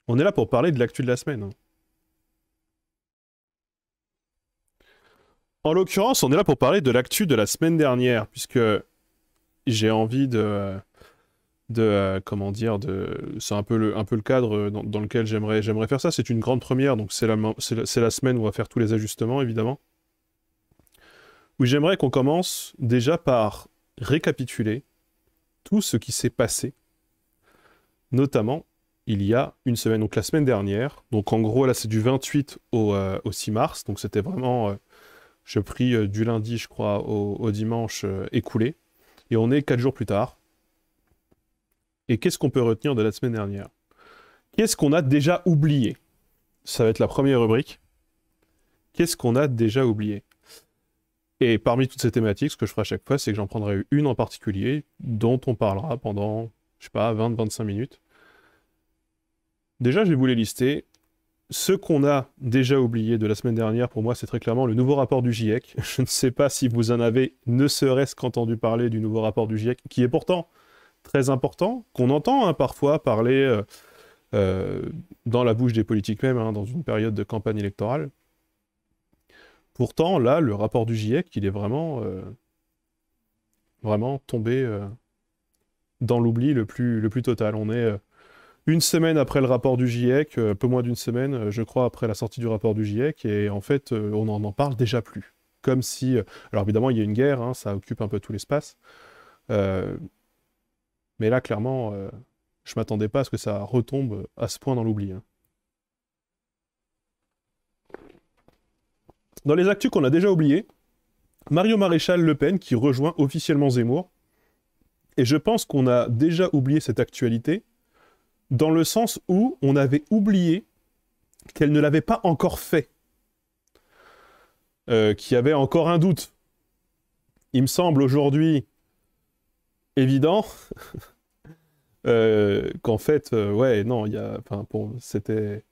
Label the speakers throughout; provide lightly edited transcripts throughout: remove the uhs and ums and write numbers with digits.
Speaker 1: On est là pour parler de l'actu de la semaine, hein. En l'occurrence, on est là pour parler de l'actu de la semaine dernière, puisque j'ai envie comment dire, c'est un peu le cadre dans lequel j'aimerais faire ça. C'est une grande première, donc c'est la semaine où on va faire tous les ajustements, évidemment. Où j'aimerais qu'on commence déjà par récapituler tout ce qui s'est passé, notamment il y a une semaine, donc la semaine dernière. Donc en gros, là, c'est du 28 au 6 mars, donc c'était vraiment... je pris du lundi, je crois, au dimanche écoulé. Et on est 4 jours plus tard. Et qu'est-ce qu'on peut retenir de la semaine dernière? Qu'est-ce qu'on a déjà oublié? Ça va être la première rubrique. Qu'est-ce qu'on a déjà oublié? Et parmi toutes ces thématiques, ce que je ferai à chaque fois, c'est que j'en prendrai une en particulier, dont on parlera pendant, je sais pas, 20-25 minutes. Déjà, je vais vous les lister. Ce qu'on a déjà oublié de la semaine dernière, pour moi, c'est très clairement le nouveau rapport du GIEC. Je ne sais pas si vous en avez ne serait-ce qu'entendu parler du nouveau rapport du GIEC, qui est pourtant très important, qu'on entend parfois parler dans la bouche des politiques même, dans une période de campagne électorale. Pourtant, là, le rapport du GIEC, il est vraiment tombé dans l'oubli le plus total. On est une semaine après le rapport du GIEC, un peu moins d'une semaine, je crois, après la sortie du rapport du GIEC, et en fait, on n'en parle déjà plus. Comme si... alors évidemment, il y a une guerre, ça occupe un peu tout l'espace. Mais là, clairement, je m'attendais pas à ce que ça retombe à ce point dans l'oubli. Dans les actus qu'on a déjà oubliés, Mario Maréchal Le Pen qui rejoint officiellement Zemmour. Et je pense qu'on a déjà oublié cette actualité, dans le sens où on avait oublié qu'elle ne l'avait pas encore fait. Qu'il y avait encore un doute. Il me semble aujourd'hui évident qu'en fait, ouais, non, il y a... Enfin, c'était...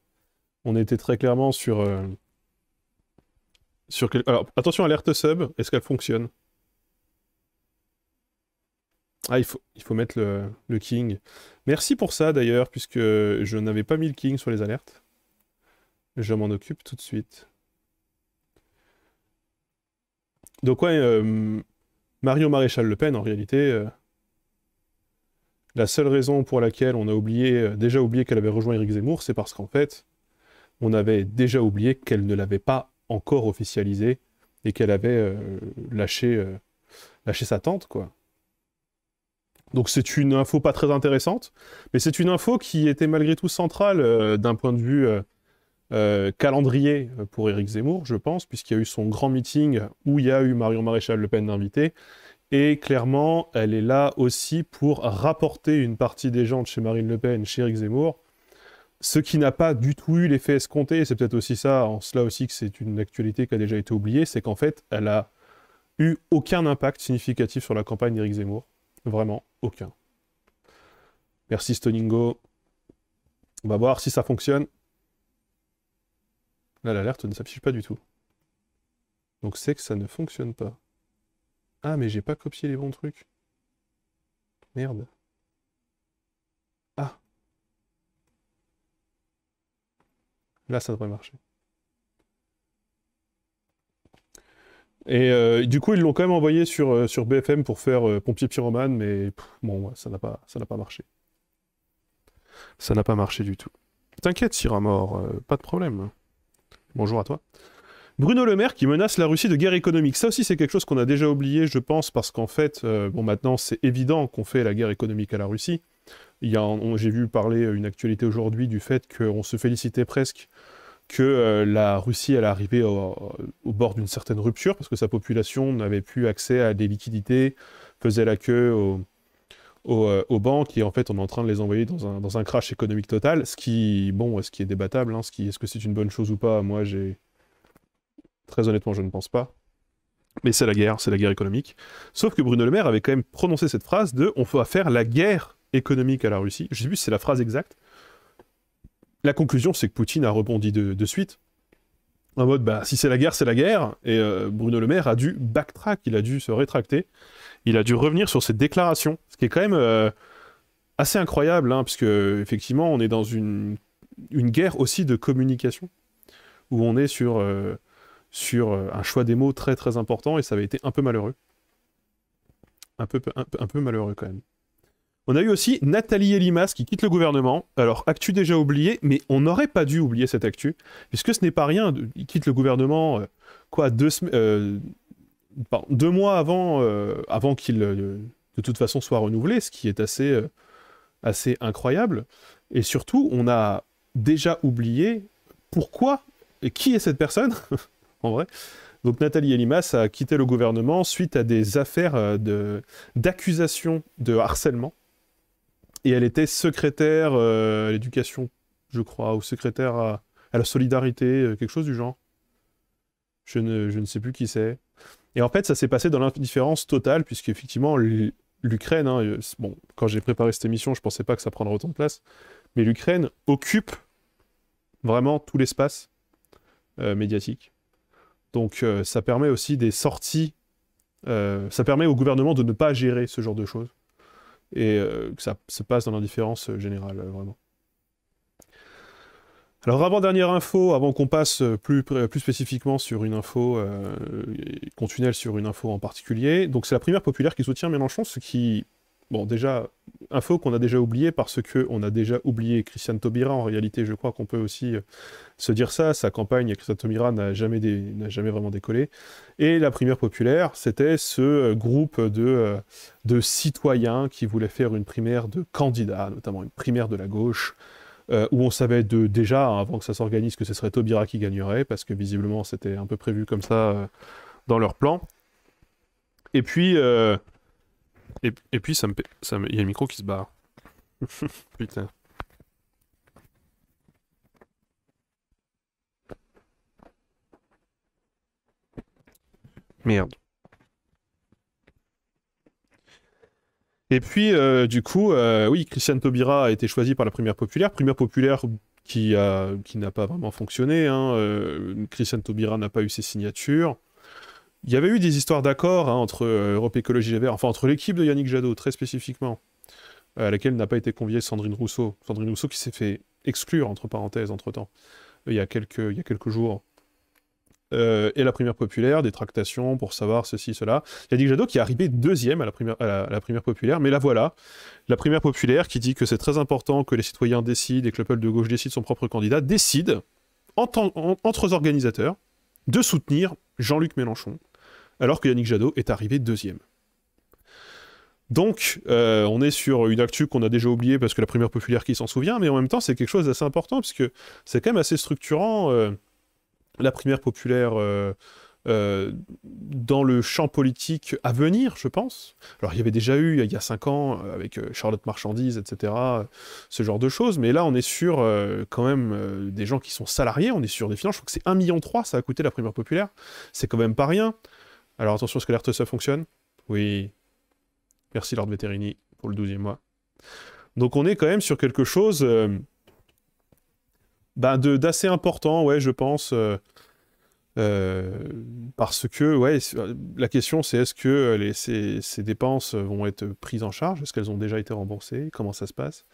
Speaker 1: On était très clairement sur... Alors, attention, alerte sub, est-ce qu'elle fonctionne? Ah, il faut mettre le king. Merci pour ça, d'ailleurs, puisque je n'avais pas mis le king sur les alertes. Je m'en occupe tout de suite. Donc, ouais, Mario Maréchal Le Pen, en réalité, la seule raison pour laquelle on a déjà oublié qu'elle avait rejoint Éric Zemmour, c'est parce qu'en fait, on avait déjà oublié qu'elle ne l'avait pas encore officialisé et qu'elle avait lâché sa tante, quoi. Donc c'est une info pas très intéressante, mais c'est une info qui était malgré tout centrale d'un point de vue calendrier pour Éric Zemmour, je pense, puisqu'il y a eu son grand meeting où il y a eu Marion Maréchal Le Pen d'invité, et clairement, elle est là aussi pour rapporter une partie des gens de chez Marine Le Pen, chez Éric Zemmour, ce qui n'a pas du tout eu l'effet escompté, c'est peut-être aussi ça, en cela aussi que c'est une actualité qui a déjà été oubliée, c'est qu'en fait, elle a eu aucun impact significatif sur la campagne d'Éric Zemmour. Vraiment, aucun. Merci Stoningo. On va voir si ça fonctionne. Là, l'alerte ne s'affiche pas du tout. Donc c'est que ça ne fonctionne pas. Ah, mais j'ai pas copié les bons trucs. Merde. Ah. Là, ça devrait marcher. Et du coup, ils l'ont quand même envoyé sur BFM pour faire pompier pyromane, mais bon, ouais, ça n'a pas marché. Ça n'a pas marché du tout. T'inquiète, Siramor, pas de problème. Bonjour à toi. Bruno Le Maire qui menace la Russie de guerre économique. Ça aussi, c'est quelque chose qu'on a déjà oublié, je pense, parce qu'en fait, bon, maintenant, c'est évident qu'on fait la guerre économique à la Russie. J'ai vu parler une actualité aujourd'hui du fait qu'on se félicitait presque que la Russie elle arrivait au bord d'une certaine rupture parce que sa population n'avait plus accès à des liquidités, faisait la queue aux banques et en fait on est en train de les envoyer dans un crash économique total, ce qui est débattable, est-ce que c'est une bonne chose ou pas, moi très honnêtement je ne pense pas. Mais c'est la guerre économique. Sauf que Bruno Le Maire avait quand même prononcé cette phrase de « on va faire la guerre économique à la Russie ». Je sais plus si c'est la phrase exacte. La conclusion, c'est que Poutine a rebondi de suite, en mode, bah, si c'est la guerre, et Bruno Le Maire a dû backtrack, il a dû se rétracter, il a dû revenir sur cette déclaration, ce qui est quand même assez incroyable, puisque, effectivement, on est dans une une guerre aussi de communication, où on est sur un choix des mots très très important, et ça avait été un peu malheureux. Un peu malheureux quand même. On a eu aussi Nathalie Elimas qui quitte le gouvernement. Alors, actu déjà oubliée, mais on n'aurait pas dû oublier cette actu, puisque ce n'est pas rien. Il quitte le gouvernement, quoi, 2 mois avant qu'il, de toute façon, soit renouvelé, ce qui est assez incroyable. Et surtout, on a déjà oublié pourquoi et qui est cette personne, en vrai. Donc Nathalie Elimas a quitté le gouvernement suite à des affaires d'accusation de harcèlement. Et elle était secrétaire à l'éducation, je crois, ou secrétaire à la solidarité, quelque chose du genre. Je ne sais plus qui c'est. Et en fait, ça s'est passé dans l'indifférence totale, puisque effectivement, l'Ukraine, hein, bon, quand j'ai préparé cette émission, je pensais pas que ça prendrait autant de place, mais l'Ukraine occupe vraiment tout l'espace médiatique. Donc ça permet aussi des sorties, ça permet au gouvernement de ne pas gérer ce genre de choses, et que ça se passe dans l'indifférence générale, vraiment. Alors avant-dernière info, avant qu'on passe plus spécifiquement sur une info, qu'on tunnel sur une info en particulier, donc c'est la primaire populaire qui soutient Mélenchon, ce qui... Bon, déjà, info qu'on a déjà oublié parce qu'on a déjà oublié Christiane Taubira. En réalité, je crois qu'on peut aussi se dire ça. Sa campagne, Christiane Taubira, n'a jamais vraiment décollé. Et la primaire populaire, c'était ce groupe de citoyens qui voulaient faire une primaire de candidats, notamment une primaire de la gauche, où on savait déjà, hein, avant que ça s'organise, que ce serait Taubira qui gagnerait, parce que visiblement, c'était un peu prévu comme ça dans leur plan. Et puis... Et puis, il y a le micro qui se barre. Putain. Merde. Et puis, du coup, oui, Christiane Taubira a été choisie par la primaire populaire. Primaire populaire qui n'a pas vraiment fonctionné. Hein. Christiane Taubira n'a pas eu ses signatures. Il y avait eu des histoires d'accord, hein, entre Europe Écologie Les Verts, enfin entre l'équipe de Yannick Jadot, très spécifiquement, à laquelle n'a pas été conviée Sandrine Rousseau. Sandrine Rousseau qui s'est fait exclure, entre parenthèses, entre-temps, il y a quelques jours. Et la primaire populaire, des tractations pour savoir ceci, cela. Yannick Jadot qui est arrivé deuxième à la primaire populaire, mais là voilà, la primaire populaire qui dit que c'est très important que les citoyens décident et que le peuple de gauche décide son propre candidat, décide, entre organisateurs, de soutenir Jean-Luc Mélenchon, alors que Yannick Jadot est arrivé deuxième. Donc, on est sur une actu qu'on a déjà oubliée parce que la primaire populaire qui s'en souvient, mais en même temps, c'est quelque chose d'assez important, puisque c'est quand même assez structurant, la primaire populaire dans le champ politique à venir, je pense. Alors, il y avait déjà eu, il y a 5 ans, avec Charlotte Marchandise, etc., ce genre de choses, mais là, on est sur quand même des gens qui sont salariés, on est sur des finances, je crois que c'est 1,3 million, ça a coûté la primaire populaire, c'est quand même pas rien. Alors attention, est-ce que l'RTSE fonctionne? Oui. Merci Lord Veterini pour le 12e mois. Donc on est quand même sur quelque chose d'assez important, ouais, je pense. Parce que, ouais, la question c'est est-ce que ces dépenses vont être prises en charge? Est-ce qu'elles ont déjà été remboursées? Comment ça se passe?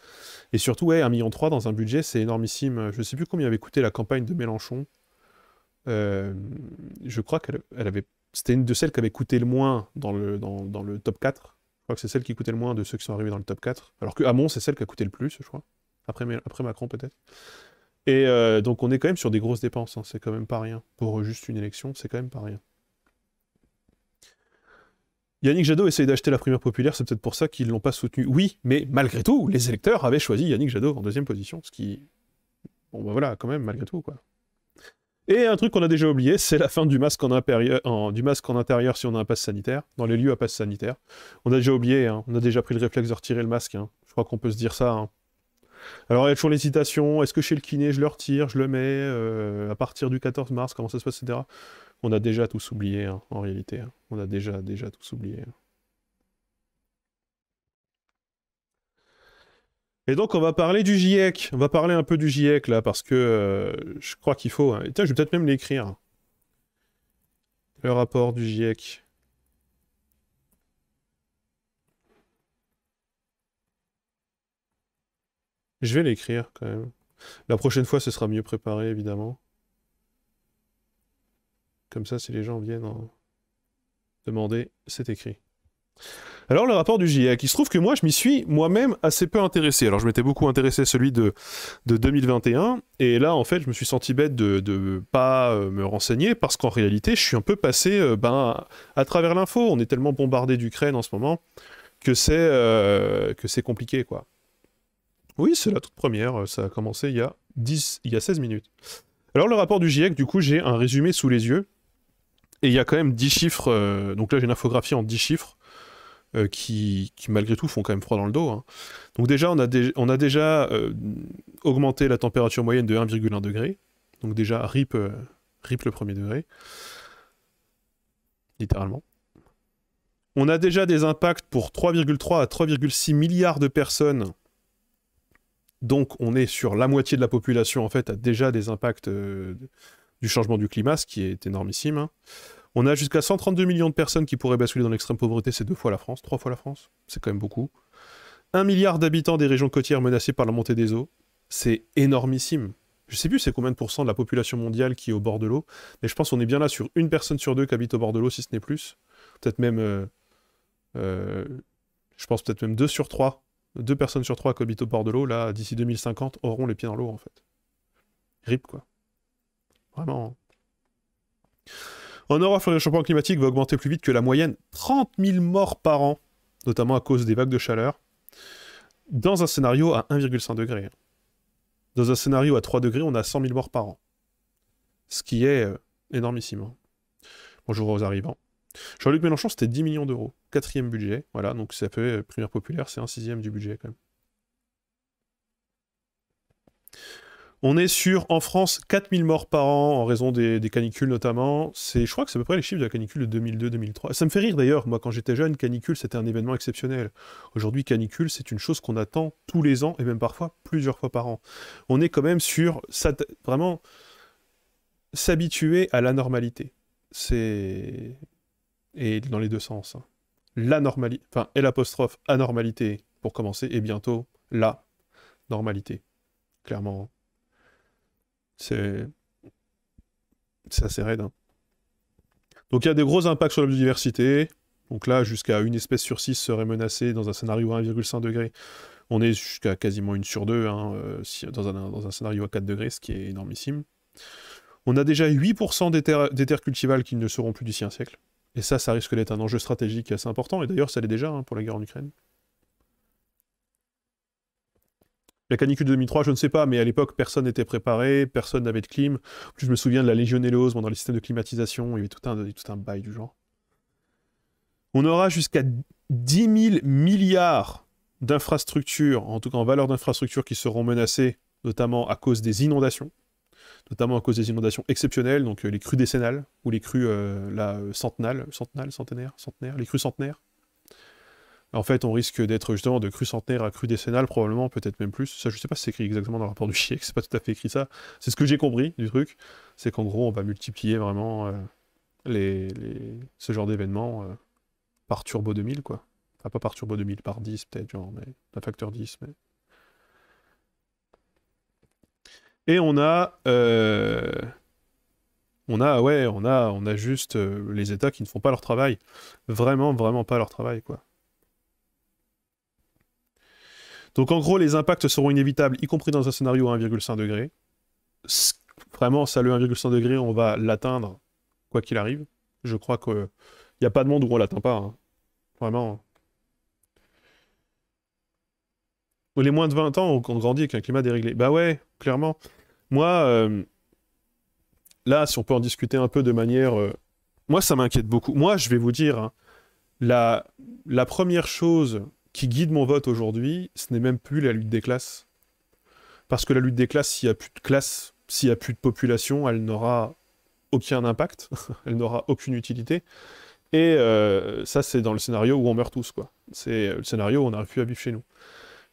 Speaker 1: Et surtout, ouais, 1,3 million dans un budget, c'est énormissime. Je ne sais plus combien avait coûté la campagne de Mélenchon. Je crois qu'elle avait... C'était une de celles qui avait coûté le moins dans le top 4. Je crois que c'est celle qui coûtait le moins de ceux qui sont arrivés dans le top 4. Alors que Hamon, c'est celle qui a coûté le plus, je crois. Après Macron, peut-être. Et donc, on est quand même sur des grosses dépenses. Hein. C'est quand même pas rien. Pour juste une élection, c'est quand même pas rien. Yannick Jadot essaye d'acheter la primaire populaire, c'est peut-être pour ça qu'ils l'ont pas soutenu. Oui, mais malgré tout, les électeurs avaient choisi Yannick Jadot en deuxième position. Ce qui... Bon, bah voilà, quand même, malgré tout, quoi. Et un truc qu'on a déjà oublié, c'est la fin du masque en intérieur si on a un pass sanitaire, dans les lieux à pass sanitaire. On a déjà oublié, hein, on a déjà pris le réflexe de retirer le masque, hein. Je crois qu'on peut se dire ça. Hein. Alors il y a toujours l'hésitation, est-ce que chez le kiné je le retire, je le mets, à partir du 14 mars, comment ça se passe, etc. On a déjà tous oublié, hein, en réalité. Hein. On a déjà tous oublié. Hein. Et donc on va parler du GIEC, on va parler un peu du GIEC là, parce que je crois qu'il faut... Hein. Et tiens, je vais peut-être même l'écrire. Le rapport du GIEC. Je vais l'écrire quand même. La prochaine fois, ce sera mieux préparé, évidemment. Comme ça, si les gens viennent en demander, c'est écrit. Alors, le rapport du GIEC, il se trouve que moi, je m'y suis moi-même assez peu intéressé. Alors, je m'étais beaucoup intéressé à celui de 2021, et là, en fait, je me suis senti bête de pas me renseigner, parce qu'en réalité, je suis un peu passé à travers l'info. On est tellement bombardé d'Ukraine en ce moment que c'est compliqué, quoi. Oui, c'est la toute première, ça a commencé il y a 16 minutes. Alors, le rapport du GIEC, du coup, j'ai un résumé sous les yeux, et il y a quand même 10 chiffres, donc là, j'ai une infographie en 10 chiffres, qui malgré tout font quand même froid dans le dos, hein. Donc déjà, on a déjà augmenté la température moyenne de 1,1 degré. Donc déjà, RIP le premier degré. Littéralement. On a déjà des impacts pour 3,3 à 3,6 milliards de personnes. Donc on est sur la moitié de la population, en fait, a déjà des impacts du changement du climat, ce qui est énormissime, hein. On a jusqu'à 132 millions de personnes qui pourraient basculer dans l'extrême pauvreté, c'est 2 fois la France, 3 fois la France, c'est quand même beaucoup. 1 milliard d'habitants des régions côtières menacées par la montée des eaux, c'est énormissime. Je sais plus c'est combien de pourcents de la population mondiale qui est au bord de l'eau, mais je pense qu'on est bien là sur une personne sur deux qui habite au bord de l'eau, si ce n'est plus. Peut-être même, je pense peut-être même 2 sur 3, 2 personnes sur 3 qui habitent au bord de l'eau, là, d'ici 2050, auront les pieds dans l'eau, en fait. RIP, quoi. Vraiment. En Europe, le réchauffement climatique va augmenter plus vite que la moyenne, 30 000 morts par an, notamment à cause des vagues de chaleur, dans un scénario à 1,5 degré. Dans un scénario à 3 degrés, on a 100 000 morts par an. Ce qui est énormissime, hein. Bonjour aux arrivants. Jean-Luc Mélenchon, c'était 10 millions d'euros. 4e budget, voilà, donc ça fait primaire populaire, c'est 1/6 du budget quand même. On est sur, en France, 4000 morts par an en raison des canicules notamment. Je crois que c'est à peu près les chiffres de la canicule de 2002-2003. Ça me fait rire d'ailleurs, moi quand j'étais jeune, canicule c'était un événement exceptionnel. Aujourd'hui, canicule c'est une chose qu'on attend tous les ans et même parfois plusieurs fois par an. On est quand même sur vraiment s'habituer à l'anormalité. C'est... Et dans les deux sens, hein. L'anormalité, enfin, et l'apostrophe anormalité pour commencer, et bientôt la normalité. Clairement. C'est assez raide, hein. Donc il y a des gros impacts sur la biodiversité. Donc là, jusqu'à une espèce sur 6 serait menacée dans un scénario à 1,5 degré. On est jusqu'à quasiment une sur 2 hein, dans un scénario à 4 degrés, ce qui est énormissime. On a déjà 8% des terres cultivables qui ne seront plus d'ici un siècle. Et ça risque d'être un enjeu stratégique assez important. Et d'ailleurs, ça l'est déjà hein, pour la guerre en Ukraine. La canicule de 2003, je ne sais pas, mais à l'époque, personne n'était préparé, personne n'avait de clim. En plus, je me souviens de la légionellose dans les systèmes de climatisation, il y avait tout un bail du genre. On aura jusqu'à 10 000 milliards d'infrastructures, en tout cas en valeur d'infrastructures, qui seront menacées, notamment à cause des inondations, exceptionnelles, donc les crues décennales, ou les crues centenaires, les crues centenaires. En fait, on risque d'être justement de crues centenaires à crues décennales, probablement, peut-être même plus. Ça, je sais pas si c'est écrit exactement dans le rapport du GIEC, c'est pas tout à fait écrit ça. C'est ce que j'ai compris du truc, c'est qu'en gros, on va multiplier vraiment ce genre d'événements par Turbo 2000, quoi. Enfin, pas par Turbo 2000, par 10 peut-être, genre, mais un facteur 10, mais... Et on a juste les États qui ne font pas leur travail. Vraiment, vraiment pas leur travail, quoi. Donc en gros, les impacts seront inévitables, y compris dans un scénario à 1,5 degré. Vraiment, ça, le 1,5 degré, on va l'atteindre, quoi qu'il arrive. Je crois qu'il n'y a pas de monde où on l'atteint pas, hein. Vraiment. Les moins de 20 ans ont grandi avec un climat déréglé. Bah ouais, clairement. Moi, là, si on peut en discuter un peu de manière... Moi, ça m'inquiète beaucoup. Moi, je vais vous dire, hein, la première chose qui guide mon vote aujourd'hui, ce n'est même plus la lutte des classes. Parce que la lutte des classes, s'il n'y a plus de classe, s'il n'y a plus de population, elle n'aura aucun impact, elle n'aura aucune utilité. Et ça, c'est dans le scénario où on meurt tous, quoi. C'est le scénario où on n'arrive plus à vivre chez nous.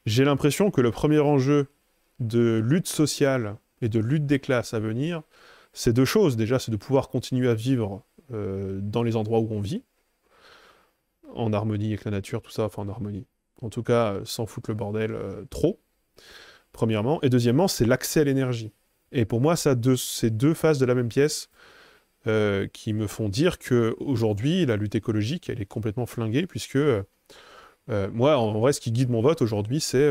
Speaker 1: J'ai l'impression que le premier enjeu de lutte sociale et de lutte des classes à venir, c'est deux choses. Déjà, c'est de pouvoir continuer à vivre dans les endroits où on vit, en harmonie avec la nature, tout ça, enfin en harmonie. En tout cas, sans foutre le bordel trop. premièrement. Et deuxièmement, c'est l'accès à l'énergie. Et pour moi, c'est deux faces de la même pièce qui me font dire qu'aujourd'hui, la lutte écologique, elle est complètement flinguée, puisque moi, en vrai, ce qui guide mon vote aujourd'hui, c'est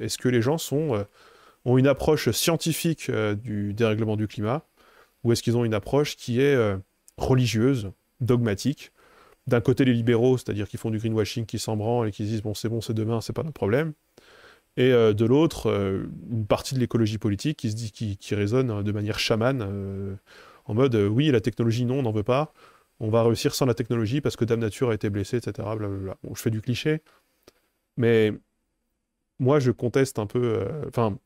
Speaker 1: est-ce que les gens ont une approche scientifique du dérèglement du climat, ou est-ce qu'ils ont une approche qui est religieuse, dogmatique. D'un côté, les libéraux, c'est-à-dire qui font du greenwashing, qui s'en branlent et qui se disent bon, c'est demain, c'est pas notre problème. Et de l'autre, une partie de l'écologie politique qui se dit, qui résonne de manière chamane, en mode oui, la technologie, non, on n'en veut pas. On va réussir sans la technologie parce que Dame Nature a été blessée, etc. Blablabla. Bon, je fais du cliché, mais moi, je conteste un peu. Enfin,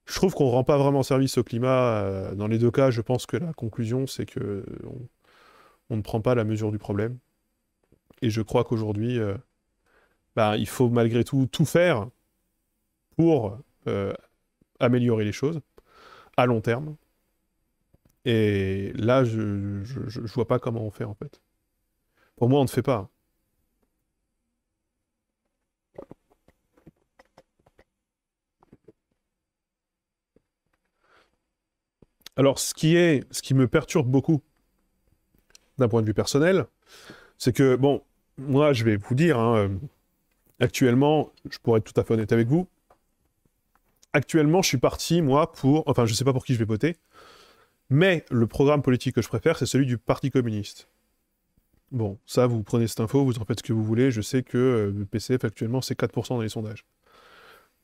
Speaker 1: je trouve qu'on rend pas vraiment service au climat. Dans les deux cas, je pense que la conclusion, c'est que on ne prend pas la mesure du problème. Et je crois qu'aujourd'hui, il faut malgré tout faire pour améliorer les choses à long terme. Et là, je vois pas comment on fait en fait. Pour moi, on ne fait pas. Alors, ce qui me perturbe beaucoup d'un point de vue personnel, c'est que, bon, moi, je vais vous dire, hein, actuellement, je pourrais être tout à fait honnête avec vous, actuellement, je suis parti, moi, enfin, je sais pas pour qui je vais voter, mais le programme politique que je préfère, c'est celui du Parti communiste. Bon, ça, vous prenez cette info, vous en faites ce que vous voulez, je sais que le PCF, actuellement, c'est 4% dans les sondages.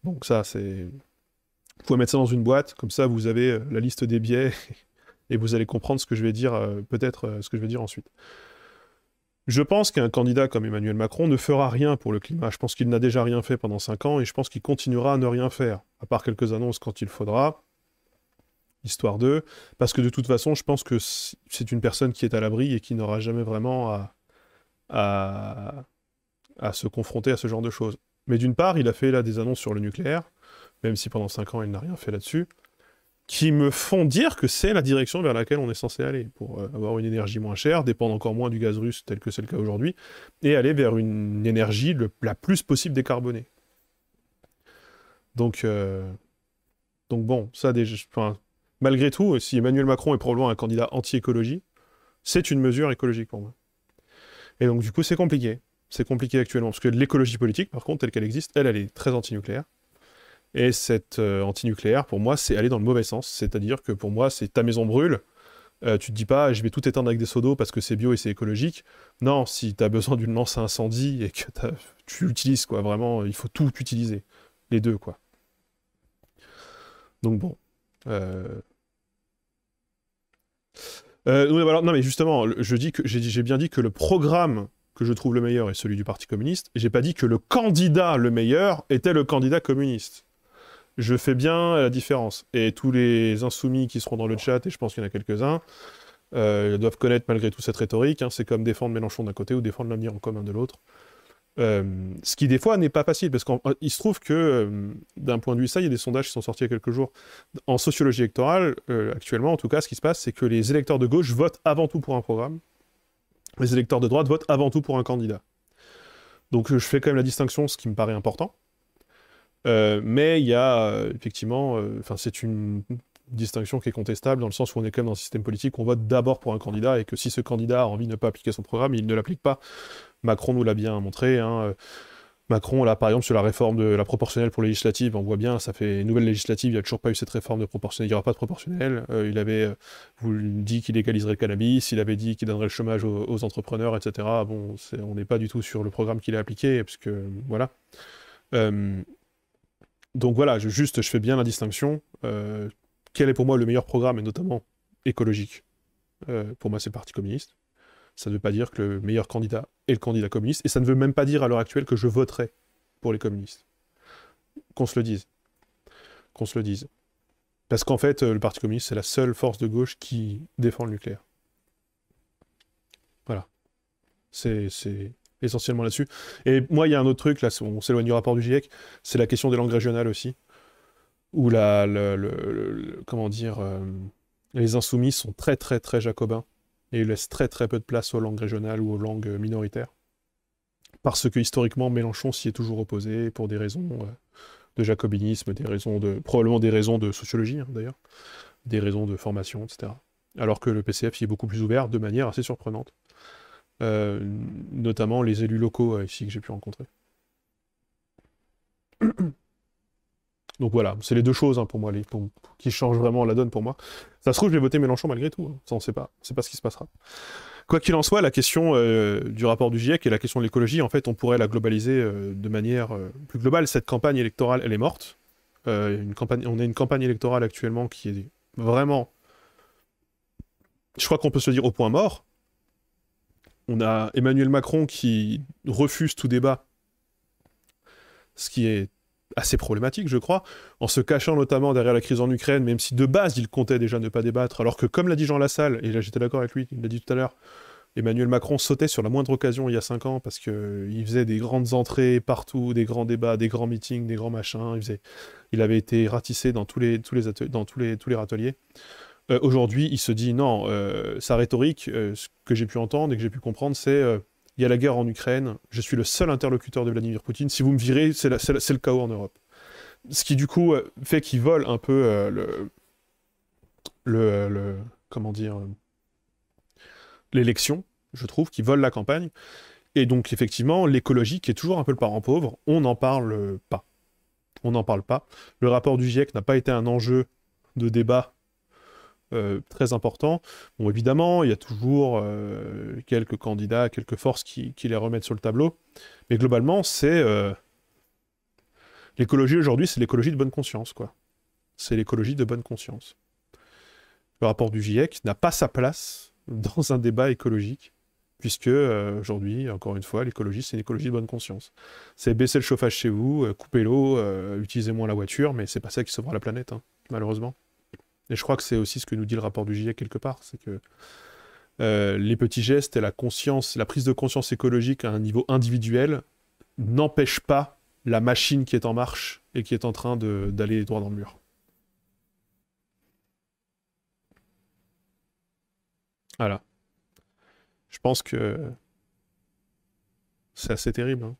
Speaker 1: Donc ça, c'est... Vous pouvez mettre ça dans une boîte, comme ça, vous avez la liste des biais, et vous allez comprendre ce que je vais dire, peut-être ce que je vais dire ensuite. Je pense qu'un candidat comme Emmanuel Macron ne fera rien pour le climat. Je pense qu'il n'a déjà rien fait pendant 5 ans et je pense qu'il continuera à ne rien faire, à part quelques annonces quand il faudra, histoire d'eux, parce que de toute façon, je pense que c'est une personne qui est à l'abri et qui n'aura jamais vraiment à, à se confronter à ce genre de choses. Mais d'une part, il a fait là des annonces sur le nucléaire, même si pendant 5 ans, il n'a rien fait là-dessus, qui me font dire que c'est la direction vers laquelle on est censé aller, pour avoir une énergie moins chère, dépendre encore moins du gaz russe tel que c'est le cas aujourd'hui, et aller vers une énergie la plus possible décarbonée. Donc bon, ça déjà, enfin, malgré tout, si Emmanuel Macron est probablement un candidat anti-écologie, c'est une mesure écologique pour moi. Et donc du coup, c'est compliqué. C'est compliqué actuellement, parce que l'écologie politique, par contre, telle qu'elle existe, elle est très anti-nucléaire. Et cette anti-nucléaire, pour moi, c'est aller dans le mauvais sens. C'est-à-dire que pour moi, c'est ta maison brûle. Tu te dis pas, je vais tout éteindre avec des seaux d'eau parce que c'est bio et c'est écologique. Non, si tu as besoin d'une lance à incendie et que tu l'utilises, quoi, vraiment, il faut tout utiliser. Les deux, quoi. Donc bon. Non, mais justement, j'ai bien dit que le programme que je trouve le meilleur est celui du Parti communiste. Et j'ai pas dit que le candidat le meilleur était le candidat communiste. Je fais bien la différence. Et tous les insoumis qui seront dans le chat, et je pense qu'il y en a quelques-uns, doivent connaître malgré tout cette rhétorique. Hein. C'est comme défendre Mélenchon d'un côté ou défendre l'avenir en commun de l'autre. Ce qui, des fois, n'est pas facile, parce qu'il se trouve que, d'un point de vue ça, il y a des sondages qui sont sortis il y a quelques jours. En sociologie électorale, actuellement, en tout cas, ce qui se passe, c'est que les électeurs de gauche votent avant tout pour un programme. Les électeurs de droite votent avant tout pour un candidat. Donc je fais quand même la distinction, ce qui me paraît important. Mais il y a effectivement, c'est une distinction qui est contestable dans le sens où on est quand même dans un système politique, on vote d'abord pour un candidat et que si ce candidat a envie de ne pas appliquer son programme, il ne l'applique pas. Macron nous l'a bien montré. Hein. Macron, là, par exemple, sur la réforme de la proportionnelle pour les législatives, on voit bien, ça fait une nouvelle législative, il n'y a toujours pas eu cette réforme de proportionnelle, il n'y aura pas de proportionnelle. Il avait dit qu'il légaliserait le cannabis, il avait dit qu'il donnerait le chômage aux entrepreneurs, etc. Bon, on n'est pas du tout sur le programme qu'il a appliqué, parce que, voilà. Donc voilà, je fais bien la distinction. Quel est pour moi le meilleur programme, et notamment écologique? Pour moi, c'est le Parti communiste. Ça ne veut pas dire que le meilleur candidat est le candidat communiste, et ça ne veut même pas dire à l'heure actuelle que je voterai pour les communistes. Qu'on se le dise. Qu'on se le dise. Parce qu'en fait, le Parti communiste, c'est la seule force de gauche qui défend le nucléaire. Voilà. C'est essentiellement là-dessus. Et moi, il y a un autre truc, là, on s'éloigne du rapport du GIEC, c'est la question des langues régionales aussi, où comment dire, les insoumis sont très très très jacobins, et ils laissent très très peu de place aux langues régionales ou aux langues minoritaires. Parce que historiquement, Mélenchon s'y est toujours opposé, pour des raisons de jacobinisme, probablement des raisons de sociologie, hein, d'ailleurs, des raisons de formation, etc. Alors que le PCF y est beaucoup plus ouvert de manière assez surprenante. Euh, Notamment les élus locaux ici que j'ai pu rencontrer. Donc voilà, c'est les deux choses hein, pour moi qui changent vraiment la donne pour moi. Ça se trouve, je vais voter Mélenchon malgré tout. Hein. Ça, on sait pas. On sait pas ce qui se passera. Quoi qu'il en soit, la question du rapport du GIEC et la question de l'écologie, en fait, on pourrait la globaliser de manière plus globale. Cette campagne électorale, elle est morte. On a une campagne électorale actuellement qui est vraiment... Je crois qu'on peut se dire au point mort. On a Emmanuel Macron qui refuse tout débat, ce qui est assez problématique, je crois, en se cachant notamment derrière la crise en Ukraine, même si de base il comptait déjà ne pas débattre, alors que comme l'a dit Jean Lassalle, et là j'étais d'accord avec lui, il l'a dit tout à l'heure, Emmanuel Macron sautait sur la moindre occasion il y a 5 ans parce qu'il faisait des grandes entrées partout, des grands débats, des grands meetings, des grands machins, il avait été ratissé dans tous les râteliers. Aujourd'hui, il se dit non, sa rhétorique, ce que j'ai pu entendre et que j'ai pu comprendre, c'est il y a la guerre en Ukraine, je suis le seul interlocuteur de Vladimir Poutine, si vous me virez, c'est le chaos en Europe. Ce qui du coup fait qu'il vole un peu comment dire, l'élection, je trouve, qu'il vole la campagne. Et donc effectivement, l'écologie, qui est toujours un peu le parent pauvre, on n'en parle pas. On n'en parle pas. Le rapport du GIEC n'a pas été un enjeu de débat très important. Bon, évidemment, il y a toujours quelques candidats, quelques forces qui les remettent sur le tableau. Mais globalement, c'est... l'écologie aujourd'hui, c'est l'écologie de bonne conscience, quoi. C'est l'écologie de bonne conscience. Le rapport du GIEC n'a pas sa place dans un débat écologique, puisque aujourd'hui, encore une fois, l'écologie, c'est une écologie de bonne conscience. C'est baisser le chauffage chez vous, couper l'eau, utiliser moins la voiture, mais c'est pas ça qui sauvera la planète, hein, malheureusement. Et je crois que c'est aussi ce que nous dit le rapport du GIEC quelque part, c'est que les petits gestes et la conscience, la prise de conscience écologique à un niveau individuel n'empêchent pas la machine qui est en marche et qui est en train d'aller droit dans le mur. Voilà. Je pense que c'est assez terrible. Hein.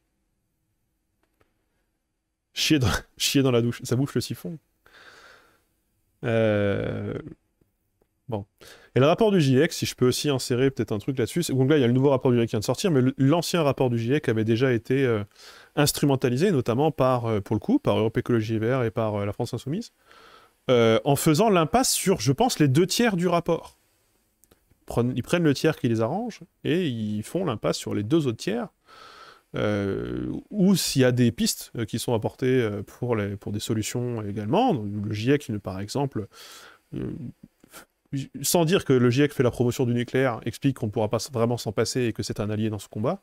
Speaker 1: Chier dans la douche, ça bouffe le siphon. Bon. Et le rapport du GIEC, si je peux aussi insérer peut-être un truc là-dessus, donc là il y a le nouveau rapport du GIEC qui vient de sortir, mais l'ancien rapport du GIEC avait déjà été instrumentalisé, notamment pour le coup, par Europe Écologie et Verts et par la France Insoumise, en faisant l'impasse sur, je pense, les 2 tiers du rapport. Ils prennent le tiers qui les arrange, et ils font l'impasse sur les 2 autres tiers, ou s'il y a des pistes qui sont apportées pour des solutions également. Donc, le GIEC, par exemple, sans dire que le GIEC fait la promotion du nucléaire, explique qu'on ne pourra pas vraiment s'en passer et que c'est un allié dans ce combat.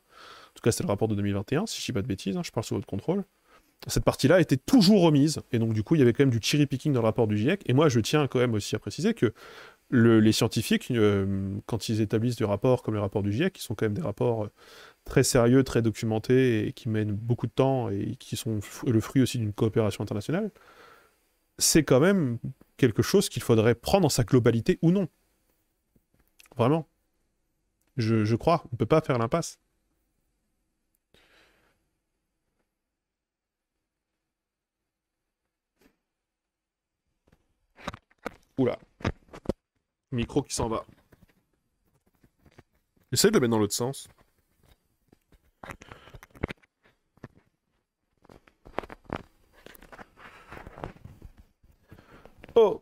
Speaker 1: En tout cas, c'est le rapport de 2021, si je ne dis pas de bêtises, hein, je parle sous votre contrôle. Cette partie-là était toujours remise, et donc du coup, il y avait quand même du cherry-picking dans le rapport du GIEC, et moi, je tiens quand même aussi à préciser que les scientifiques, quand ils établissent des rapports comme le rapport du GIEC, qui sont quand même des rapports très sérieux, très documentés, et qui mènent beaucoup de temps, et qui sont le fruit aussi d'une coopération internationale, c'est quand même quelque chose qu'il faudrait prendre dans sa globalité ou non. Vraiment. Je crois, on ne peut pas faire l'impasse. Oula. Micro qui s'en va. Essaye de le mettre dans l'autre sens. Oh.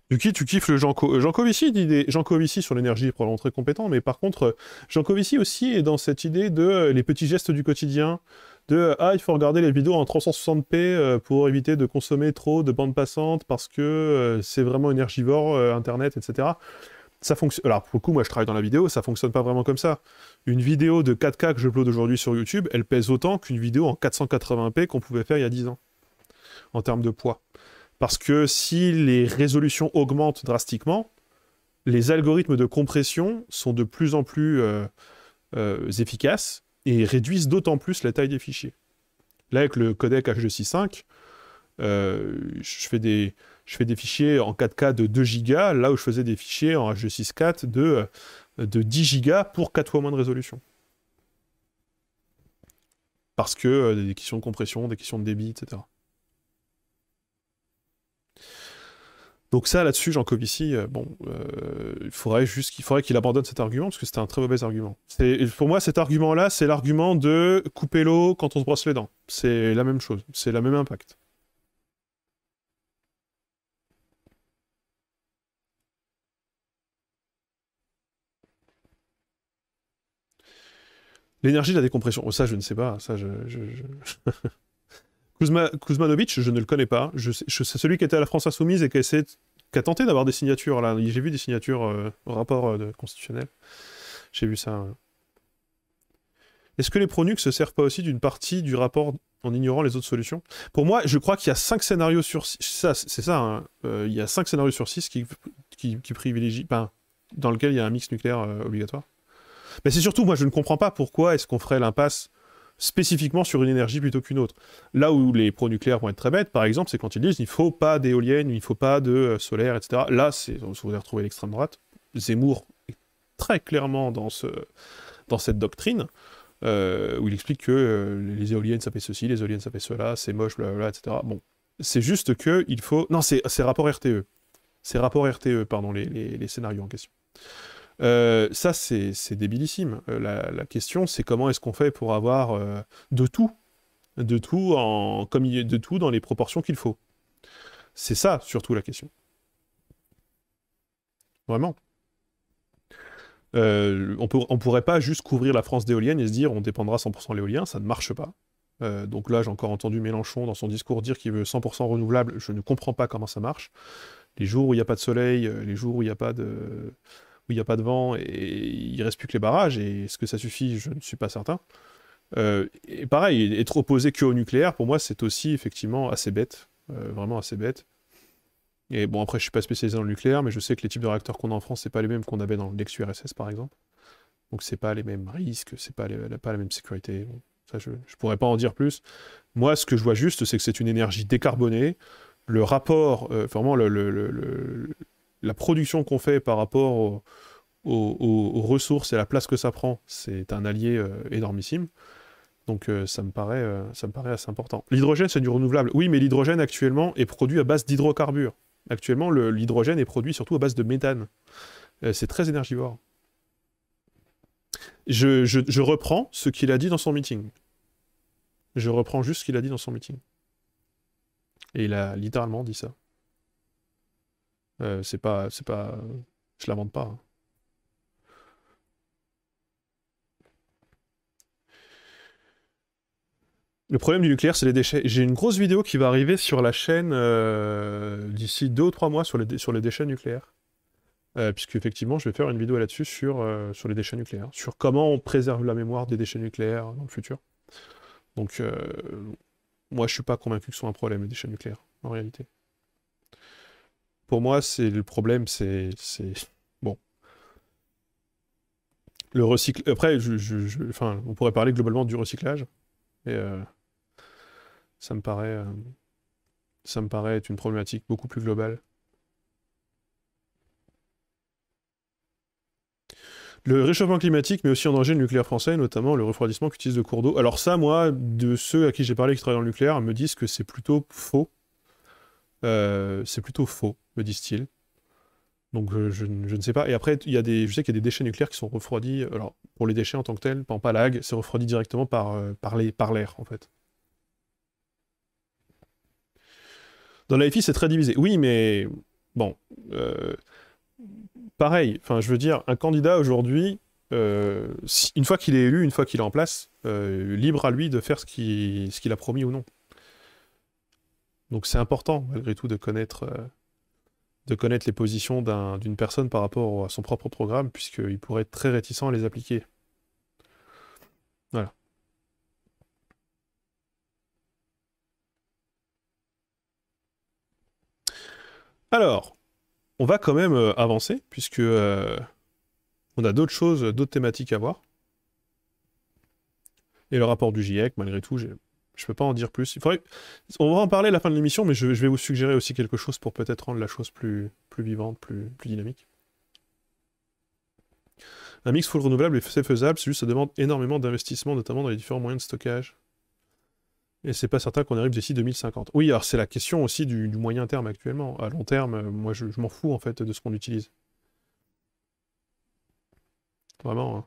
Speaker 1: Tu kiffes le Jean Covici, Jean Covici sur l'énergie est probablement très compétent, mais par contre, Jean Covici aussi est dans cette idée de les petits gestes du quotidien, il faut regarder les vidéos en 360p pour éviter de consommer trop de bandes passantes parce que c'est vraiment énergivore, Internet, etc. Ça fonctionne. Alors pour le coup, moi je travaille dans la vidéo, ça fonctionne pas vraiment comme ça. Une vidéo de 4K que je upload aujourd'hui sur YouTube, elle pèse autant qu'une vidéo en 480p qu'on pouvait faire il y a 10 ans, en termes de poids. Parce que si les résolutions augmentent drastiquement, les algorithmes de compression sont de plus en plus efficaces et réduisent d'autant plus la taille des fichiers. Là, avec le codec H265, je fais des fichiers en 4K de 2 Go, là où je faisais des fichiers en H264 de 10 Go pour 4 fois moins de résolution. Parce que des questions de compression, des questions de débit, etc. Donc ça, là-dessus, Jean Covici, il faudrait qu'il abandonne cet argument, parce que c'était un très mauvais argument. Pour moi, cet argument-là, c'est l'argument de couper l'eau quand on se brosse les dents. C'est la même chose, c'est le même impact. L'énergie de la décompression, oh, ça je ne sais pas, ça Kuzmanovic, je ne le connais pas. C'est celui qui était à la France Insoumise et qui a tenté d'avoir des signatures, là. J'ai vu des signatures au rapport constitutionnel. J'ai vu ça. Est-ce que les pronucs se servent pas aussi d'une partie du rapport en ignorant les autres solutions? Pour moi, je crois qu'il y a 5 scénarios sur 6. C'est ça, hein. Il y a 5 scénarios sur 6 qui privilégient. Enfin, dans lequel il y a un mix nucléaire obligatoire. Mais c'est surtout, moi, je ne comprends pas pourquoi est-ce qu'on ferait l'impasse spécifiquement sur une énergie plutôt qu'une autre. Là où les pro-nucléaires vont être très bêtes, par exemple, c'est quand ils disent il ne faut pas d'éoliennes, il ne faut pas de solaire, etc. Là, vous allez retrouver l'extrême droite. Zemmour est très clairement dans cette doctrine, où il explique que les éoliennes, ça fait ceci, les éoliennes, ça fait cela, c'est moche, blablabla, etc. Bon, c'est juste que il faut... Non, c'est rapport RTE. C'est rapport RTE, pardon, les scénarios en question. Ça, c'est débilissime. La question, c'est comment est-ce qu'on fait pour avoir de tout dans les proportions qu'il faut. C'est ça, surtout, la question. Vraiment. On pourrait pas juste couvrir la France d'éoliennes et se dire on dépendra 100% de l'éolien, ça ne marche pas. Donc là, j'ai encore entendu Mélenchon dans son discours dire qu'il veut 100% renouvelable. Je ne comprends pas comment ça marche. Les jours où il n'y a pas de soleil, les jours où il n'y a pas de vent, et il reste plus que les barrages, et est-ce que ça suffit? Je ne suis pas certain. Et pareil, être opposé que au nucléaire, pour moi, c'est aussi effectivement assez bête, vraiment assez bête. Et bon, après, je suis pas spécialisé dans le nucléaire, mais je sais que les types de réacteurs qu'on a en France, c'est pas les mêmes qu'on avait dans l'ex-URSS, par exemple. Donc c'est pas les mêmes risques, c'est pas la même sécurité. Bon, ça, je pourrais pas en dire plus. Moi, ce que je vois juste, c'est que c'est une énergie décarbonée. Le rapport, vraiment, la production qu'on fait par rapport aux ressources et à la place que ça prend, c'est un allié énormissime. Donc ça me paraît assez important. L'hydrogène, c'est du renouvelable. Oui, mais l'hydrogène, actuellement, est produit à base d'hydrocarbures. Actuellement, l'hydrogène est produit surtout à base de méthane. C'est très énergivore. Je reprends ce qu'il a dit dans son meeting. Je reprends juste ce qu'il a dit dans son meeting. Et il a littéralement dit ça. C'est pas... Je l'invente pas, hein. Le problème du nucléaire, c'est les déchets. J'ai une grosse vidéo qui va arriver sur la chaîne d'ici 2 ou 3 mois sur les déchets nucléaires. Puisque effectivement, je vais faire une vidéo là-dessus sur les déchets nucléaires, sur comment on préserve la mémoire des déchets nucléaires dans le futur. Donc, moi, je suis pas convaincu que ce soit un problème, les déchets nucléaires, en réalité. Pour moi, le problème, c'est... Bon. Le recycle... Après, enfin, on pourrait parler globalement du recyclage, et ça me paraît être une problématique beaucoup plus globale. Le réchauffement climatique met aussi en danger le nucléaire français, notamment le refroidissement qu'utilise le cours d'eau. Alors ça, moi, de ceux à qui j'ai parlé qui travaillent dans le nucléaire, me disent que c'est plutôt faux. C'est plutôt faux, me disent-ils. Donc je ne sais pas. Et après, je sais qu'il y a des déchets nucléaires qui sont refroidis. Alors, pour les déchets en tant que tels, pas l'AG, c'est refroidi directement par l'air, en fait. Dans la FI, c'est très divisé. Oui, mais bon, pareil. Enfin, je veux dire, un candidat aujourd'hui, une fois qu'il est élu, une fois qu'il est en place, libre à lui de faire ce qu'il a promis ou non. Donc c'est important, malgré tout, de connaître les positions d'une personne par rapport à son propre programme, puisqu'il pourrait être très réticent à les appliquer. Voilà. Alors, on va quand même avancer, puisque on a d'autres choses, d'autres thématiques à voir. Et le rapport du GIEC, malgré tout, je peux pas en dire plus. On va en parler à la fin de l'émission, mais je vais vous suggérer aussi quelque chose pour peut-être rendre la chose plus vivante, plus dynamique. Un mix full renouvelable, c'est faisable, c'est juste ça demande énormément d'investissement, notamment dans les différents moyens de stockage. Et c'est pas certain qu'on arrive d'ici 2050. Oui, alors c'est la question aussi du moyen terme actuellement. À long terme, moi je m'en fous en fait de ce qu'on utilise. Vraiment, hein.